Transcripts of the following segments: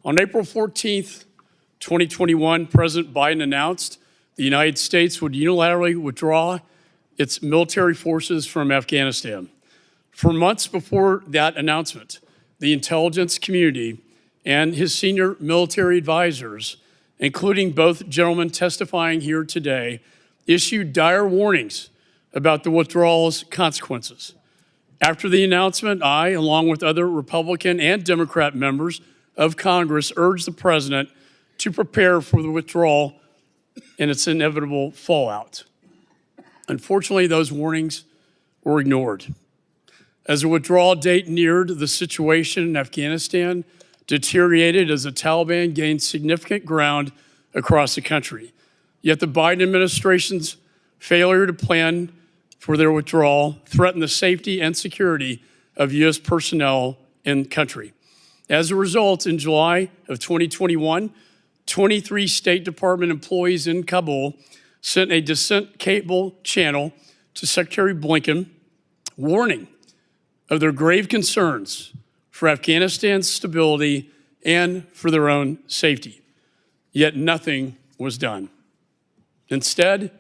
On April 14th, 2021, President Biden announced the United States would unilaterally withdraw its military forces from Afghanistan. For months before that announcement, the intelligence community and his senior military advisors, including both gentlemen testifying here today, issued dire warnings about the withdrawal's consequences. After the announcement, I, along with other Republican and Democrat members of Congress, urged the president to prepare for the withdrawal and its inevitable fallout. Unfortunately, those warnings were ignored. As the withdrawal date neared, the situation in Afghanistan deteriorated as the Taliban gained significant ground across the country. Yet the Biden administration's failure to plan for their withdrawal threatened the safety and security of U.S. personnel in the country. As a result, in July of 2021, 23 State Department employees in Kabul sent a dissent cable channel to Secretary Blinken warning of their grave concerns for Afghanistan's stability and for their own safety. Yet nothing was done. Instead,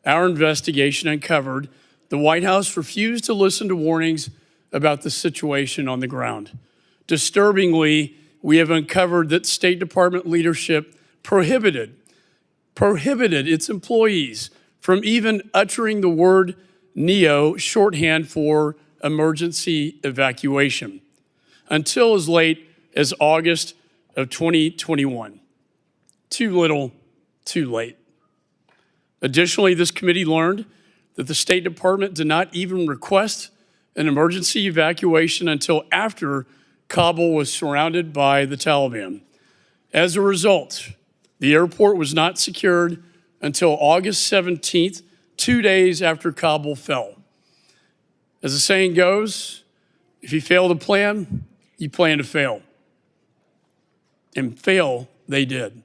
our investigation uncovered the White House refused to listen to warnings about the situation on the ground. Disturbingly, we have uncovered that State Department leadership prohibited its employees from even uttering the word NEO, shorthand for emergency evacuation, until as late as August of 2021. Too little, too late. Additionally, this committee learned that the State Department did not even request an emergency evacuation until after Kabul was surrounded by the Taliban. As a result, the airport was not secured until August 17th, 2 days after Kabul fell. As the saying goes, if you fail to plan, you plan to fail. And fail they did.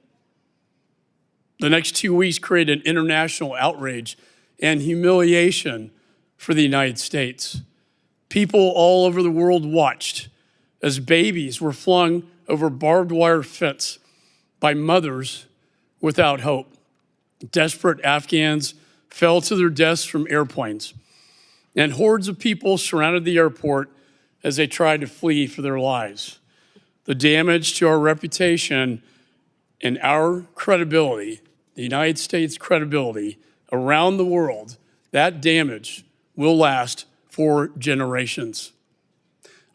The next 2 weeks created international outrage and humiliation for the United States. People all over the world watched as babies were flung over barbed wire fence by mothers without hope. Desperate Afghans fell to their deaths from airplanes, and hordes of people surrounded the airport as they tried to flee for their lives. The damage to our reputation and our credibility, the United States' credibility around the world, that damage will last for generations.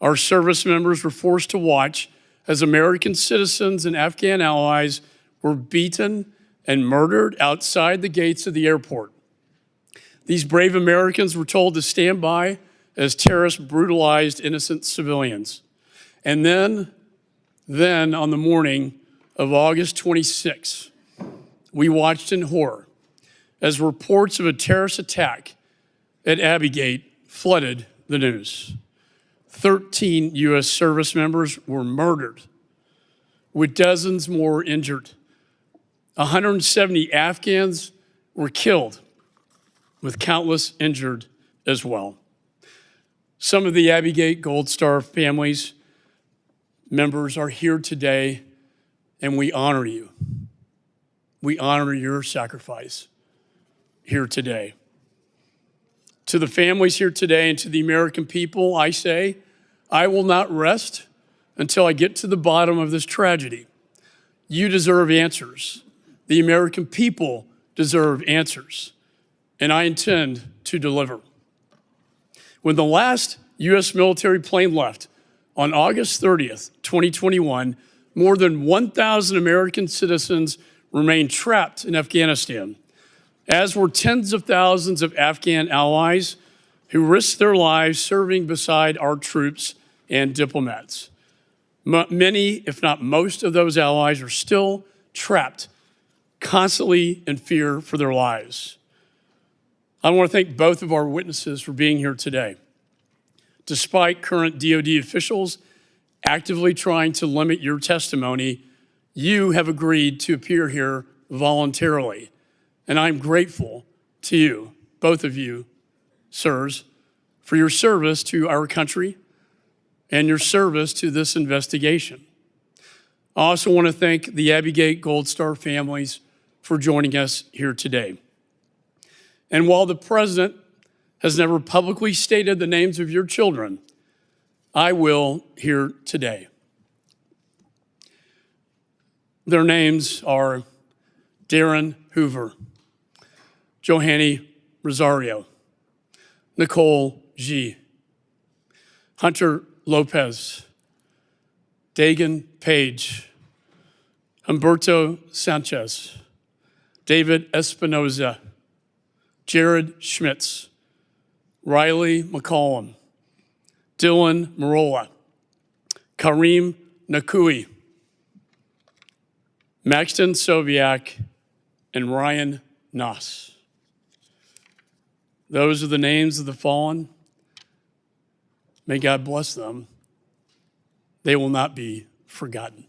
Our service members were forced to watch as American citizens and Afghan allies were beaten and murdered outside the gates of the airport. These brave Americans were told to stand by as terrorists brutalized innocent civilians. And then on the morning of August 26, we watched in horror as reports of a terrorist attack at Abbey Gate flooded the news. 13 U.S. service members were murdered, with dozens more injured. 170 Afghans were killed, with countless injured as well. Some of the Abbey Gate Gold Star families members are here today, and we honor you. We honor your sacrifice here today. To the families here today and to the American people, I say, I will not rest until I get to the bottom of this tragedy. You deserve answers. The American people deserve answers, and I intend to deliver. When the last U.S. military plane left on August 30th, 2021, more than 1,000 American citizens remained trapped in Afghanistan, as were tens of thousands of Afghan allies who risked their lives serving beside our troops and diplomats. Many, if not most, of those allies are still trapped, constantly in fear for their lives. I want to thank both of our witnesses for being here today. Despite current DoD officials actively trying to limit your testimony, you have agreed to appear here voluntarily. And I'm grateful to you, both of you, sirs, for your service to our country and your service to this investigation. I also want to thank the Abbey Gate Gold Star families for joining us here today. And while the President has never publicly stated the names of your children, I will here today. Their names are Darren Hoover, Johanny Rosario, McCaul G, Hunter Lopez, Dagan Page, Humberto Sanchez, David Espinoza, Jared Schmitz, Riley McCollum, Dylan Marola, Kareem Nakui, Maxton Soviak, and Ryan Noss. Those are the names of the fallen. May God bless them. They will not be forgotten.